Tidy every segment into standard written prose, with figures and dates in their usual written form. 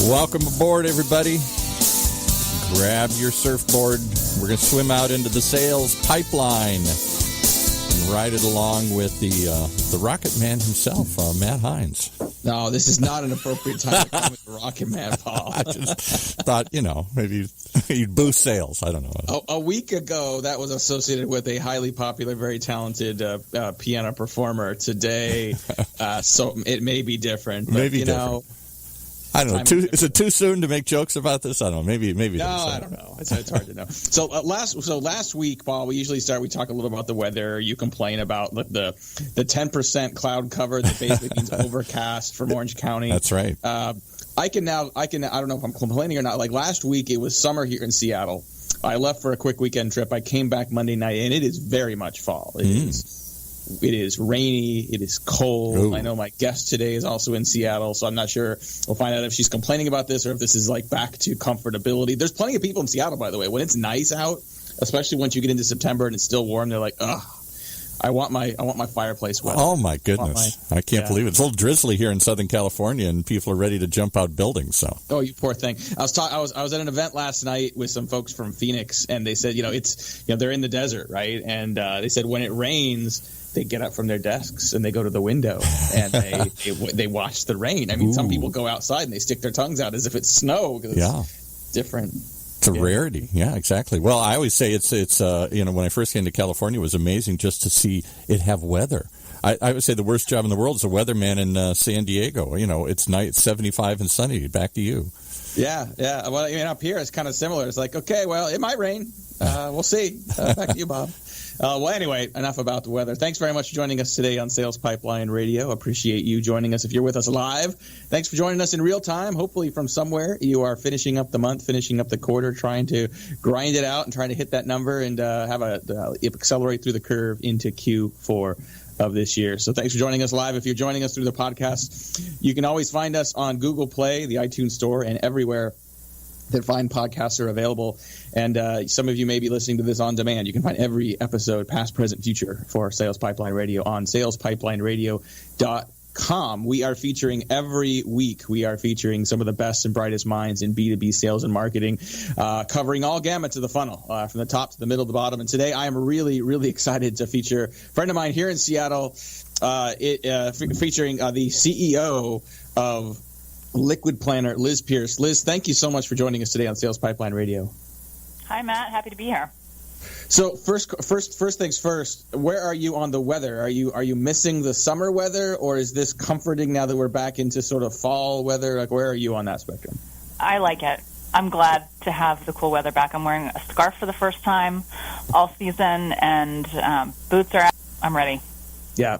Welcome aboard, everybody. Grab your surfboard. We're going to swim out into the sales pipeline and ride it along with the Rocket Man himself, Matt Hines. No, this is not an appropriate time to come with the Rocket Man, Paul. I just thought, maybe you'd boost sales. I don't know. A week ago, that was associated with a highly popular, very talented piano performer. Today, so it may be different. But, maybe different. I don't know. Is it too soon to make jokes about this? I don't know. Maybe. No, I don't know. It's hard to know. So last week, Paul, we talk a little about the weather. You complain about the 10% cloud cover that basically means overcast from Orange County. That's right. I don't know if I'm complaining or not. Like last week, it was summer here in Seattle. I left for a quick weekend trip. I came back Monday night, and it is very much fall. It is rainy. It is cold. Ooh. I know my guest today is also in Seattle, so I'm not sure. We'll find out if she's complaining about this or if this is like back to comfortability. There's plenty of people in Seattle, by the way. When it's nice out, especially once you get into September and it's still warm, they're like, ugh. I want my fireplace weather. Oh, my goodness. I can't believe it. It's a little drizzly here in Southern California, and people are ready to jump out buildings. So. Oh, you poor thing. I was at an event last night with some folks from Phoenix, and they said, they're in the desert, right? And they said when it rains, they get up from their desks and they go to the window and they watch the rain. I mean, some people go outside and they stick their tongues out as if it's snow because it's different. It's a rarity. Yeah, exactly. Well, I always say it's when I first came to California, it was amazing just to see it have weather. I would say the worst job in the world is a weatherman in San Diego. It's night, 75 and sunny. Back to you. Yeah. Well, up here it's kind of similar. It's like, okay, well, it might rain. We'll see. Back to you, Bob. Well, anyway, enough about the weather. Thanks very much for joining us today on Sales Pipeline Radio. Appreciate you joining us if you're with us live. Thanks for joining us in real time. Hopefully from somewhere you are finishing up the month, finishing up the quarter, trying to grind it out and trying to hit that number and accelerate through the curve into Q4 of this year. So thanks for joining us live. If you're joining us through the podcast, you can always find us on Google Play, the iTunes Store, and everywhere that fine podcasts are available. And some of you may be listening to this on demand. You can find every episode, past, present, future, for Sales Pipeline Radio on salespipelineradio.com. We are featuring every week. We are featuring some of the best and brightest minds in B2B sales and marketing, covering all gamuts of the funnel, from the top to the middle to the bottom. And today I am really, really excited to feature a friend of mine here in Seattle, featuring the CEO of LiquidPlanner, Liz Pearce. Liz, thank you so much for joining us today on Sales Pipeline Radio. Hi, Matt. Happy to be here. So first things first, where are you on the weather? Are you missing the summer weather, or is this comforting now that we're back into sort of fall weather? Like, where are you on that spectrum? I like it. I'm glad to have the cool weather back. I'm wearing a scarf for the first time all season, and boots are out. I'm ready. Yeah,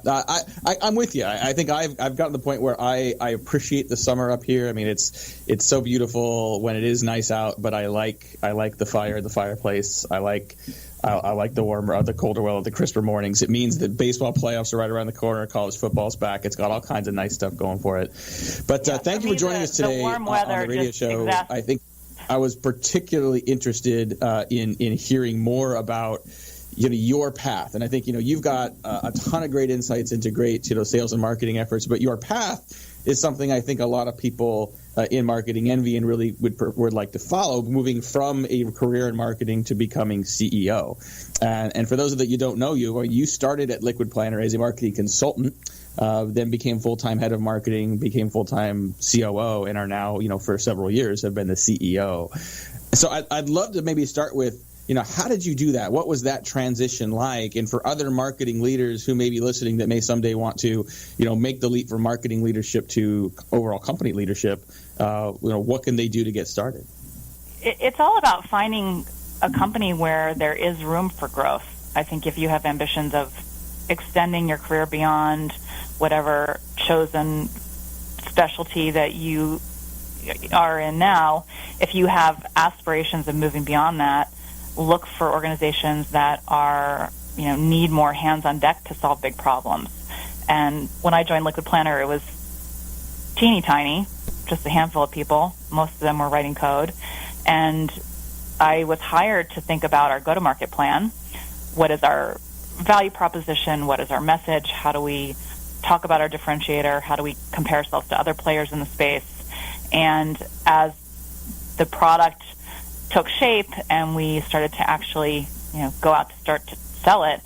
I'm with you. I think I've gotten to the point where I appreciate the summer up here. I mean, it's so beautiful when it is nice out, but I like the fireplace. I like the warmer, the colder weather, the crisper mornings. It means that baseball playoffs are right around the corner. College football's back. It's got all kinds of nice stuff going for it. But thank you for joining us today on the radio show. I think I was particularly interested in hearing more about your path. And I think, you've got a ton of great insights into great, sales and marketing efforts, but your path is something I think a lot of people in marketing envy and really would like to follow, moving from a career in marketing to becoming CEO. And for those of you don't know, you started at LiquidPlanner as a marketing consultant, then became full-time head of marketing, became full-time COO, and are now, for several years have been the CEO. So I'd love to maybe start with, how did you do that? What was that transition like? And for other marketing leaders who may be listening that may someday want to, make the leap from marketing leadership to overall company leadership, what can they do to get started? It's all about finding a company where there is room for growth. I think if you have ambitions of extending your career beyond whatever chosen specialty that you are in now, if you have aspirations of moving beyond that, look for organizations that are, need more hands on deck to solve big problems. And when I joined LiquidPlanner, it was teeny tiny, just a handful of people. Most of them were writing code. And I was hired to think about our go-to-market plan. What is our value proposition? What is our message? How do we talk about our differentiator? How do we compare ourselves to other players in the space? And as the product took shape and we started to actually, go out to start to sell it,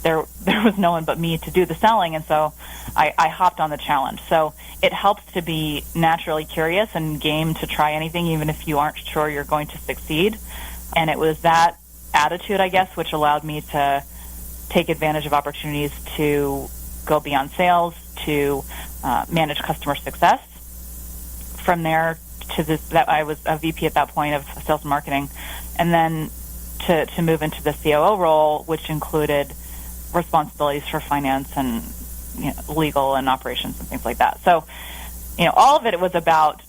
there was no one but me to do the selling, and so I hopped on the challenge. So it helps to be naturally curious and game to try anything, even if you aren't sure you're going to succeed. And it was that attitude, I guess, which allowed me to take advantage of opportunities to go beyond sales, to manage customer success. From there to that I was a VP at that point of sales and marketing, and then to move into the COO role, which included responsibilities for finance and legal and operations and things like that. So, all of it was about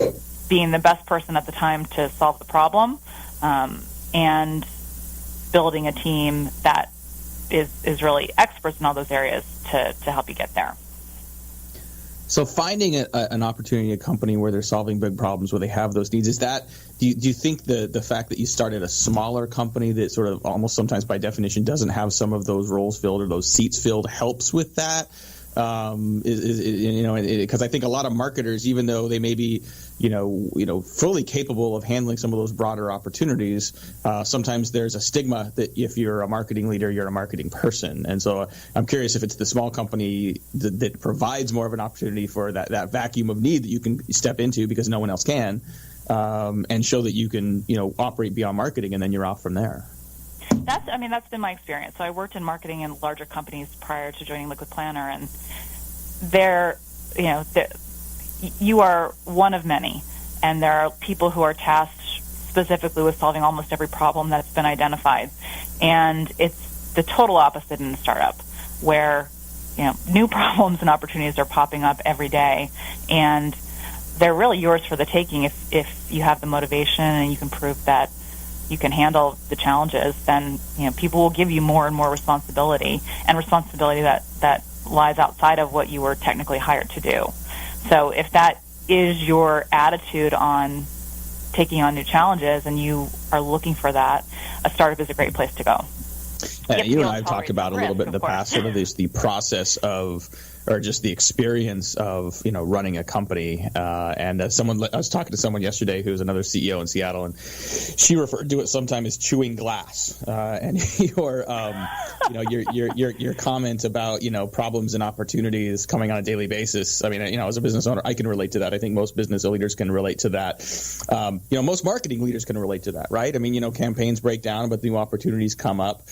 being the best person at the time to solve the problem, and building a team that is really experts in all those areas to help you get there. So finding an opportunity, a company where they're solving big problems, where they have those needs, is that, do you think the fact that you started a smaller company that sort of almost sometimes by definition doesn't have some of those roles filled or those seats filled helps with that? Because I think a lot of marketers, even though they may be, fully capable of handling some of those broader opportunities, sometimes there's a stigma that if you're a marketing leader, you're a marketing person. And so I'm curious if it's the small company that provides more of an opportunity for that vacuum of need that you can step into because no one else can, and show that you can, operate beyond marketing, and then you're off from there. That's been my experience. So I worked in marketing in larger companies prior to joining LiquidPlanner, and you are one of many, and there are people who are tasked specifically with solving almost every problem that's been identified. And it's the total opposite in a startup, where new problems and opportunities are popping up every day, and they're really yours for the taking if you have the motivation and you can prove that you can handle the challenges. Then people will give you more and more responsibility, and responsibility that lies outside of what you were technically hired to do. So if that is your attitude on taking on new challenges and you are looking for that, a startup is a great place to go. You and I have talked about a little bit in the past, sort of the process of, or just the experience of, running a company. And I was talking to someone yesterday who's another CEO in Seattle, and she referred to it sometimes as chewing glass. And your comment about, problems and opportunities coming on a daily basis. I mean, as a business owner, I can relate to that. I think most business leaders can relate to that. Most marketing leaders can relate to that, right? I mean, campaigns break down, but new opportunities come up.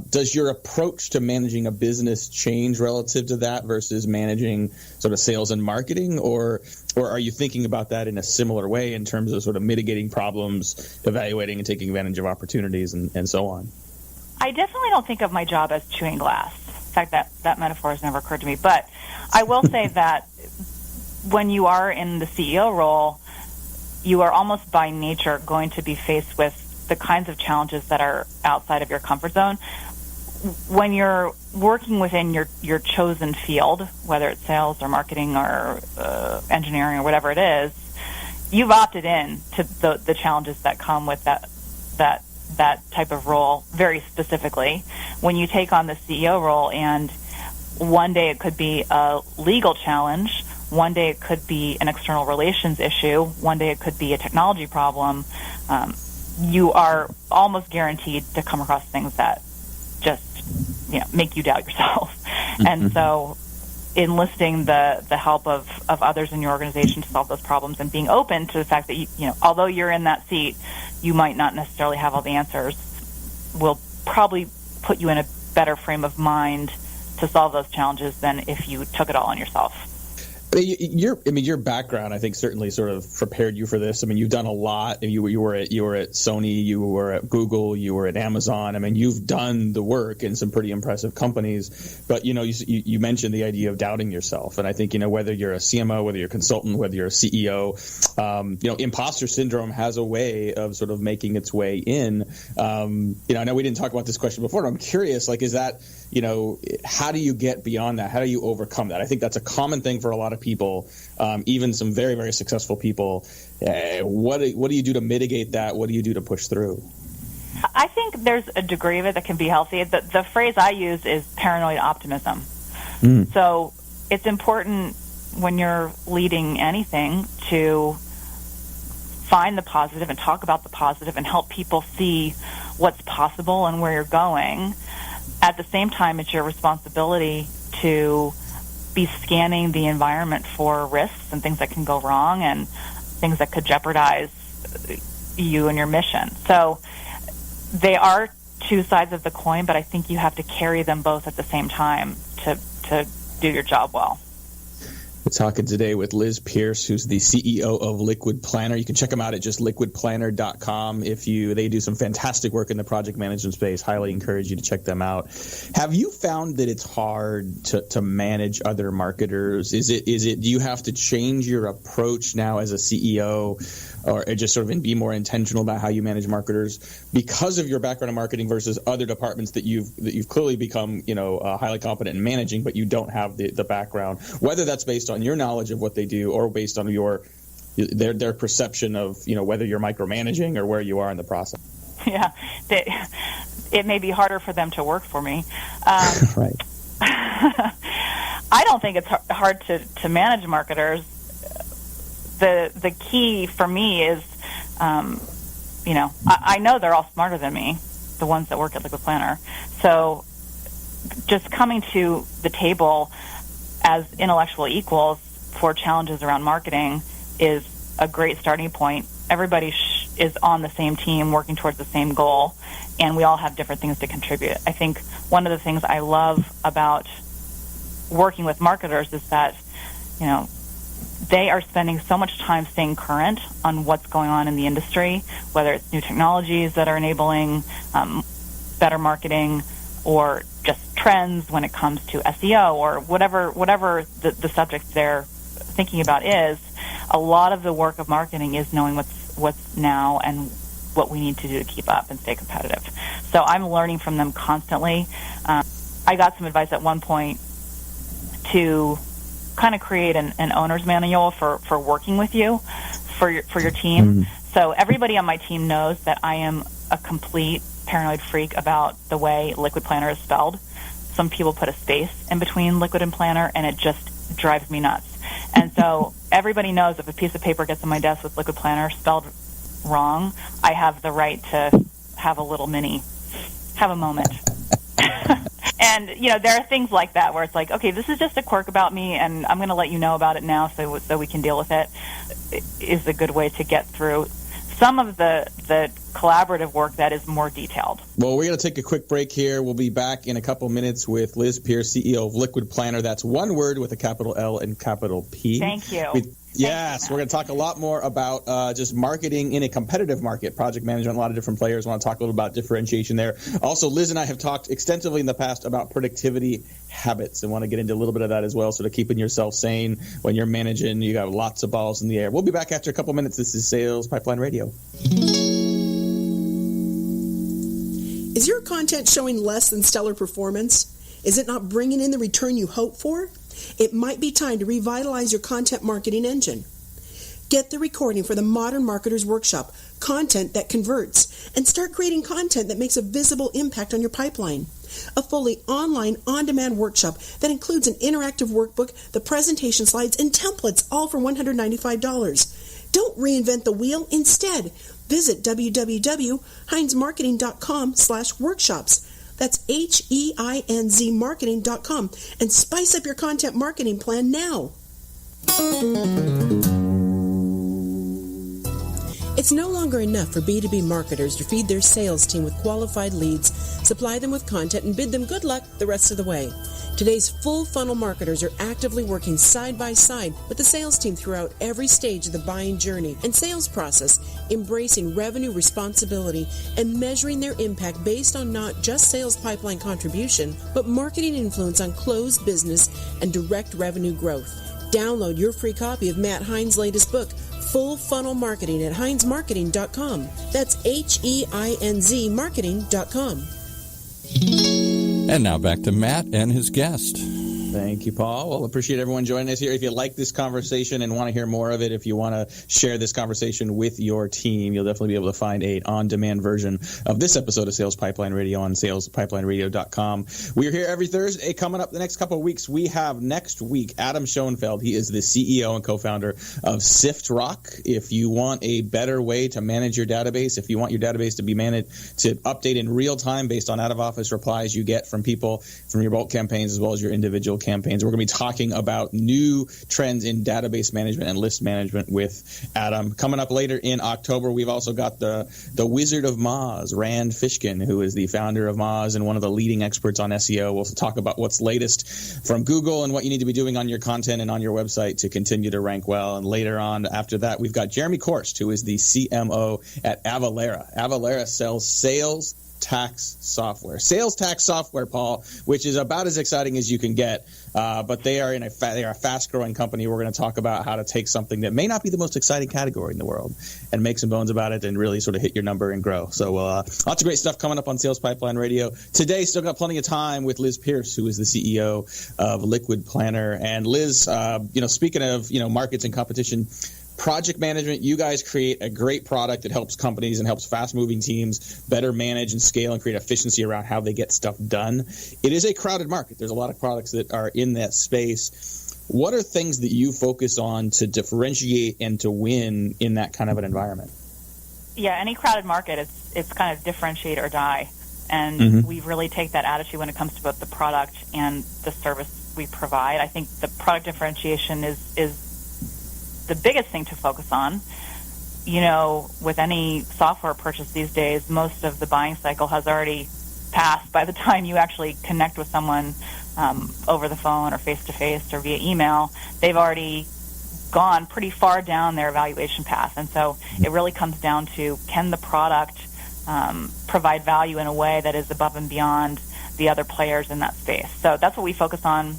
Does your approach to managing a business change relative to that versus managing sort of sales and marketing, or are you thinking about that in a similar way in terms of sort of mitigating problems, evaluating and taking advantage of opportunities, and so on? I definitely don't think of my job as chewing glass. In fact, that metaphor has never occurred to me. But I will say that when you are in the CEO role, you are almost by nature going to be faced with the kinds of challenges that are outside of your comfort zone. When you're working within your chosen field, whether it's sales or marketing or engineering or whatever it is, you've opted in to the challenges that come with that type of role very specifically. When you take on the CEO role, and one day it could be a legal challenge, one day it could be an external relations issue, one day it could be a technology problem, you are almost guaranteed to come across things that just make you doubt yourself. Mm-hmm. And so enlisting the help of others in your organization to solve those problems, and being open to the fact that although you're in that seat, you might not necessarily have all the answers, will probably put you in a better frame of mind to solve those challenges than if you took it all on yourself. Your background, I think, certainly sort of prepared you for this. I mean, you've done a lot. You were at Sony, you were at Google, you were at Amazon. I mean, you've done the work in some pretty impressive companies. But you mentioned the idea of doubting yourself, and I think whether you're a CMO, whether you're a consultant, whether you're a CEO, imposter syndrome has a way of sort of making its way in. I know we didn't talk about this question before, but I'm curious, is that how do you get beyond that? How do you overcome that? I think that's a common thing for a lot of people, even some very, very successful people. What do you do to mitigate that? What do you do to push through? I think there's a degree of it that can be healthy. The phrase I use is paranoid optimism. So it's important when you're leading anything to find the positive and talk about the positive and help people see what's possible and where you're going. At the same time, it's your responsibility to be scanning the environment for risks and things that can go wrong and things that could jeopardize you and your mission. So they are two sides of the coin, but I think you have to carry them both at the same time to do your job well. We're talking today with Liz Pearce, who's the CEO of LiquidPlanner. You can check them out at just liquidplanner.com. They do some fantastic work in the project management space. Highly encourage you to check them out. Have you found that it's hard to manage other marketers? Do you have to change your approach now as a CEO, or just sort of be more intentional about how you manage marketers because of your background in marketing versus other departments that you've clearly become, highly competent in managing, but you don't have the background, whether that's based on your knowledge of what they do or based on their perception of, whether you're micromanaging or where you are in the process. Yeah, it may be harder for them to work for me. Right. I don't think it's hard to manage marketers. The key for me is, I know they're all smarter than me, the ones that work at LiquidPlanner. So just coming to the table as intellectual equals for challenges around marketing is a great starting point. Everybody is on the same team working towards the same goal, and we all have different things to contribute. I think one of the things I love about working with marketers is that, they are spending so much time staying current on what's going on in the industry, whether it's new technologies that are enabling better marketing or just trends when it comes to SEO or whatever the subject they're thinking about is. A lot of the work of marketing is knowing what's now and what we need to do to keep up and stay competitive. So I'm learning from them constantly. I got some advice at one point to kind of create an owner's manual for working with you, for your team. Mm-hmm. So everybody on my team knows that I am a complete paranoid freak about the way LiquidPlanner is spelled. Some people put a space in between Liquid and Planner, and it just drives me nuts. And so everybody knows if a piece of paper gets on my desk with LiquidPlanner spelled wrong, I have the right to have a moment. And, there are things like that where it's like, okay, this is just a quirk about me, and I'm going to let you know about it now so we can deal with it, is a good way to get through some of the collaborative work that is more detailed. Well, we're going to take a quick break here. We'll be back in a couple minutes with Liz Pearce, CEO of LiquidPlanner. That's one word with a capital L and capital P. Thank you. Yes, we're going to talk a lot more about just marketing in a competitive market, project management, a lot of different players. I want to talk a little about differentiation there. Also, Liz and I have talked extensively in the past about productivity habits and want to get into a little bit of that as well. So to keeping yourself sane when you're managing, you got lots of balls in the air. We'll be back after a couple minutes. This is Sales Pipeline Radio. Is your content showing less than stellar performance? Is it not bringing in the return you hope for? It might be time to revitalize your content marketing engine. Get the recording for the Modern Marketers Workshop, Content That Converts, and start creating content that makes a visible impact on your pipeline. A fully online, on-demand workshop that includes an interactive workbook, the presentation slides, and templates, all for $195. Don't reinvent the wheel. Instead, visit www.heinzmarketing.com/workshops. That's HEINZ marketing.com and spice up your content marketing plan now. It's no longer enough for B2B marketers to feed their sales team with qualified leads, supply them with content, and bid them good luck the rest of the way. Today's full funnel marketers are actively working side by side with the sales team throughout every stage of the buying journey and sales process, embracing revenue responsibility and measuring their impact based on not just sales pipeline contribution, but marketing influence on closed business and direct revenue growth. Download your free copy of Matt Heinz' latest book, Full Funnel Marketing, at heinzmarketing.com. That's HEINZ marketing.com. And now back to Matt and his guest. Thank you, Paul. Well, appreciate everyone joining us here. If you like this conversation and want to hear more of it, if you want to share this conversation with your team, you'll definitely be able to find an on-demand version of this episode of Sales Pipeline Radio on salespipelineradio.com. We are here every Thursday. Coming up the next couple of weeks, we have next week Adam Schoenfeld. He is the CEO and co-founder of SiftRock. If you want a better way to manage your database, if you want your database to be managed, to update in real time based on out-of-office replies you get from people from your bulk campaigns as well as your individual campaigns. We're going to be talking about new trends in database management and list management with Adam. Coming up later in October, we've also got the Wizard of Moz, Rand Fishkin, who is the founder of Moz and one of the leading experts on SEO. We'll talk about what's latest from Google and what you need to be doing on your content and on your website to continue to rank well. And later on, after that, we've got Jeremy Korst, who is the CMO at Avalara. Avalara sells sales tax software, Paul, which is about as exciting as you can get. But they are a fast-growing company. We're going to talk about how to take something that may not be the most exciting category in the world and make some bones about it and really sort of hit your number and grow. So lots of great stuff coming up on Sales Pipeline Radio. Today, still got plenty of time with Liz Pearce, who is the CEO of LiquidPlanner. And Liz, speaking of markets and competition, project management, you guys create a great product that helps companies and helps fast-moving teams better manage and scale and create efficiency around how they get stuff done. It is a crowded market. There's a lot of products that are in that space. What are things that you focus on to differentiate and to win in that kind of an environment? Yeah, any crowded market, it's kind of differentiate or die. And we really take that attitude when it comes to both the product and the service we provide. I think the product differentiation is the biggest thing to focus on. With any software purchase these days, most of the buying cycle has already passed by the time you actually connect with someone over the phone or face-to-face or via email. They've already gone pretty far down their evaluation path. And so it really comes down to, can the product provide value in a way that is above and beyond the other players in that space? So that's what we focus on.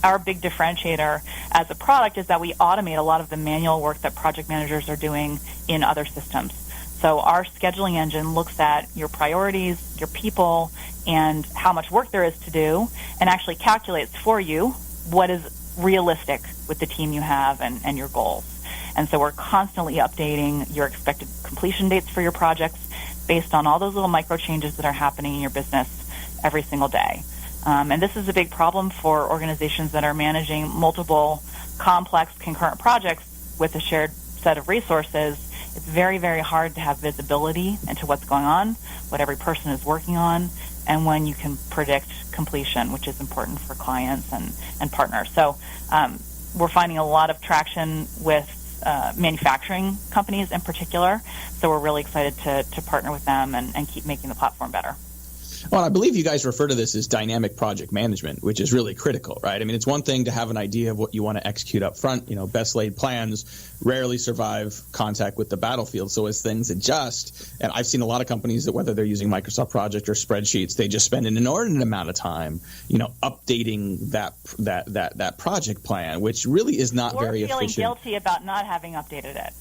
Our big differentiator as a product is that we automate a lot of the manual work that project managers are doing in other systems. So our scheduling engine looks at your priorities, your people, and how much work there is to do, and actually calculates for you what is realistic with the team you have and your goals. And so we're constantly updating your expected completion dates for your projects based on all those little micro changes that are happening in your business every single day. And this is a big problem for organizations that are managing multiple complex concurrent projects with a shared set of resources. It's very, very hard to have visibility into what's going on, what every person is working on, and when you can predict completion, which is important for clients and partners. So we're finding a lot of traction with manufacturing companies in particular. So we're really excited to partner with them and keep making the platform better. Well, I believe you guys refer to this as dynamic project management, which is really critical, right? I mean, it's one thing to have an idea of what you want to execute up front. Best laid plans rarely survive contact with the battlefield. So as things adjust, and I've seen a lot of companies that whether they're using Microsoft Project or spreadsheets, they just spend an inordinate amount of time, updating that project plan, which really is not very efficient. Or feeling guilty about not having updated it.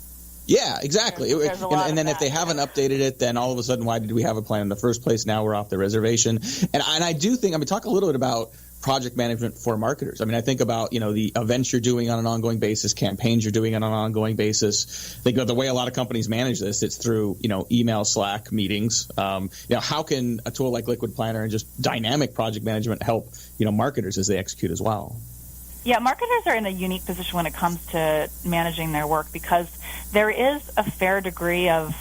Yeah, exactly. And then if they haven't updated it, then all of a sudden, why did we have a plan in the first place? Now we're off the reservation. And I do think, talk a little bit about project management for marketers. I think about, the events you're doing on an ongoing basis, campaigns you're doing on an ongoing basis. I think the way a lot of companies manage this, it's through, email, Slack, meetings. How can a tool like LiquidPlanner and just dynamic project management help, marketers as they execute as well? Yeah, marketers are in a unique position when it comes to managing their work because there is a fair degree of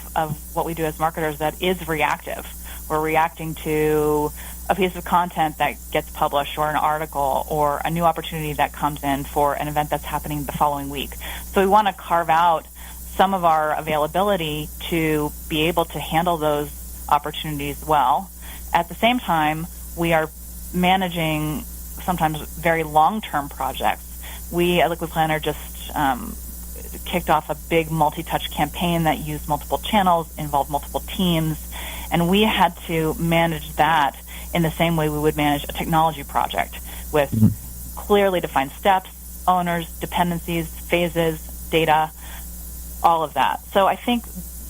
what we do as marketers that is reactive. We're reacting to a piece of content that gets published or an article or a new opportunity that comes in for an event that's happening the following week. So we want to carve out some of our availability to be able to handle those opportunities well. At the same time, we are managing sometimes very long-term projects. We at LiquidPlanner just kicked off a big multi-touch campaign that used multiple channels, involved multiple teams, and we had to manage that in the same way we would manage a technology project with clearly defined steps, owners, dependencies, phases, data, all of that. So I think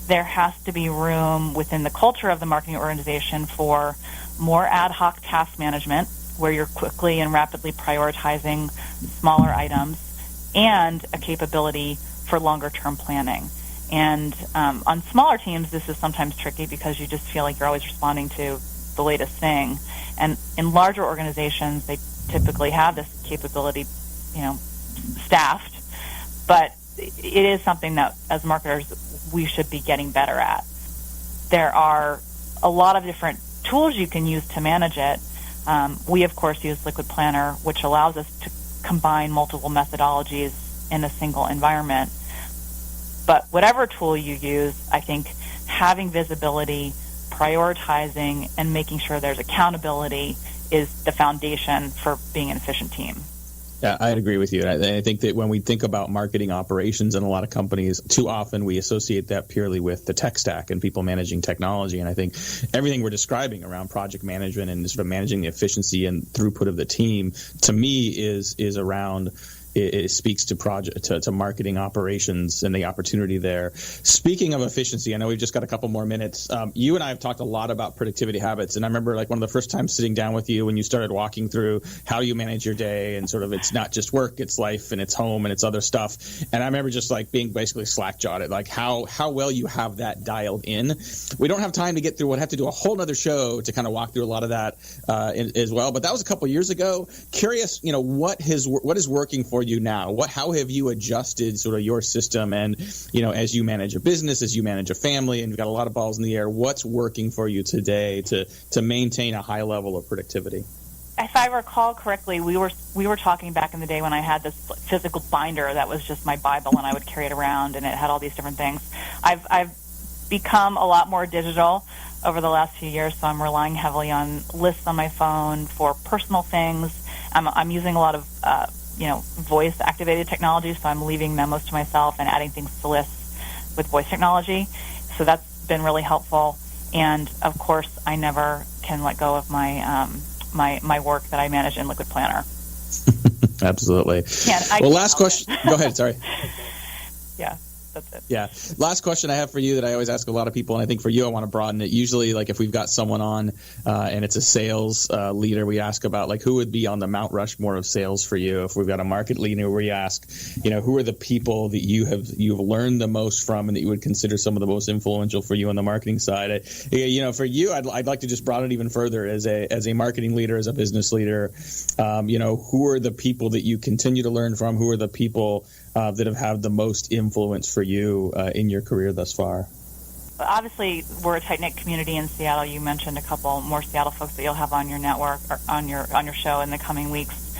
there has to be room within the culture of the marketing organization for more ad hoc task management where you're quickly and rapidly prioritizing smaller items, and a capability for longer-term planning. And on smaller teams, this is sometimes tricky because you just feel like you're always responding to the latest thing. And in larger organizations, they typically have this capability, staffed. But it is something that, as marketers, we should be getting better at. There are a lot of different tools you can use to manage it. We, of course, use LiquidPlanner, which allows us to combine multiple methodologies in a single environment. But whatever tool you use, I think having visibility, prioritizing, and making sure there's accountability is the foundation for being an efficient team. Yeah, I'd agree with you. I think that when we think about marketing operations in a lot of companies, too often we associate that purely with the tech stack and people managing technology. And I think everything we're describing around project management and sort of managing the efficiency and throughput of the team, to me, is around. It speaks to marketing operations and the opportunity there. Speaking of efficiency, I know we've just got a couple more minutes. You and I have talked a lot about productivity habits, and I remember one of the first times sitting down with you when you started walking through how you manage your day, and sort of it's not just work, it's life and it's home and it's other stuff. And I remember just being basically slack-jawed at how well you have that dialed in. We don't have time to get through. We'll have to do a whole other show to kind of walk through a lot of that as well. But that was a couple years ago. Curious, what is working for you now? How have you adjusted sort of your system, and as you manage a business, as you manage a family, and you've got a lot of balls in the air, what's working for you today to maintain a high level of productivity? If I recall correctly, we were talking back in the day when I had this physical binder that was just my Bible, and I would carry it around, and it had all these different things. I've become a lot more digital over the last few years, so I'm relying heavily on lists on my phone for personal things. I'm using a lot of voice-activated technology, so I'm leaving memos to myself and adding things to lists with voice technology. So that's been really helpful. And, of course, I never can let go of my my work that I manage in LiquidPlanner. Absolutely. Last question. Go ahead, sorry. Yeah. That's it. Yeah. Last question I have for you that I always ask a lot of people, and I think for you I want to broaden it. Usually, if we've got someone on and it's a sales leader, we ask about who would be on the Mount Rushmore of sales for you. If we've got a market leader, we ask, who are the people that you've learned the most from and that you would consider some of the most influential for you on the marketing side. For you, I'd like to just broaden it even further as a marketing leader, as a business leader. Who are the people that you continue to learn from? Who are the people that have had the most influence for you in your career thus far? Obviously, we're a tight-knit community in Seattle. You mentioned a couple more Seattle folks that you'll have on your network or on your show in the coming weeks.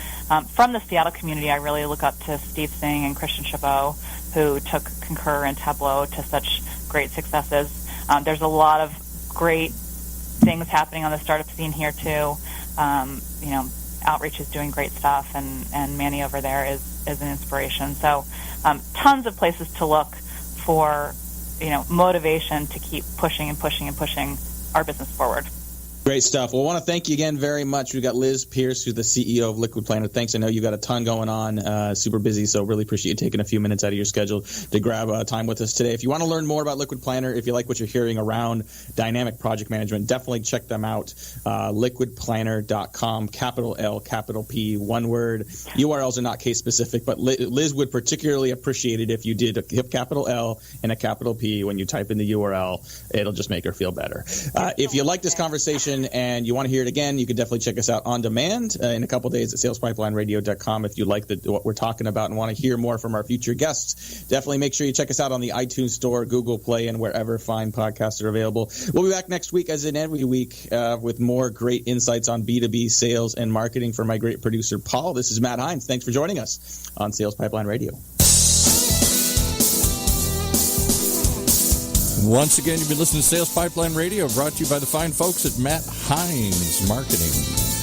From the Seattle community, I really look up to Steve Singh and Christian Chabot, who took Concur and Tableau to such great successes. There's a lot of great things happening on the startup scene here too. Outreach is doing great stuff, and Manny over there is an inspiration. So tons of places to look for motivation to keep pushing and pushing and pushing our business forward. Great stuff. Well, I want to thank you again very much. We've got Liz Pearce, who's the CEO of LiquidPlanner. Thanks. I know you've got a ton going on, super busy, so really appreciate you taking a few minutes out of your schedule to grab time with us today. If you want to learn more about LiquidPlanner, if you like what you're hearing around dynamic project management, definitely check them out. LiquidPlanner.com, capital L, capital P, one word. URLs are not case specific, but Liz would particularly appreciate it if you did a capital L and a capital P when you type in the URL. It'll just make her feel better. If you like this conversation and you want to hear it again, you can definitely check us out on demand in a couple days at salespipelineradio.com. If you like what we're talking about and want to hear more from our future guests, definitely make sure you check us out on the iTunes Store, Google Play, and wherever fine podcasts are available. We'll be back next week, as in every week, with more great insights on B2B sales and marketing from my great producer, Paul. This is Matt Hines. Thanks for joining us on Sales Pipeline Radio. Once again, you've been listening to Sales Pipeline Radio, brought to you by the fine folks at Matt Hines Marketing.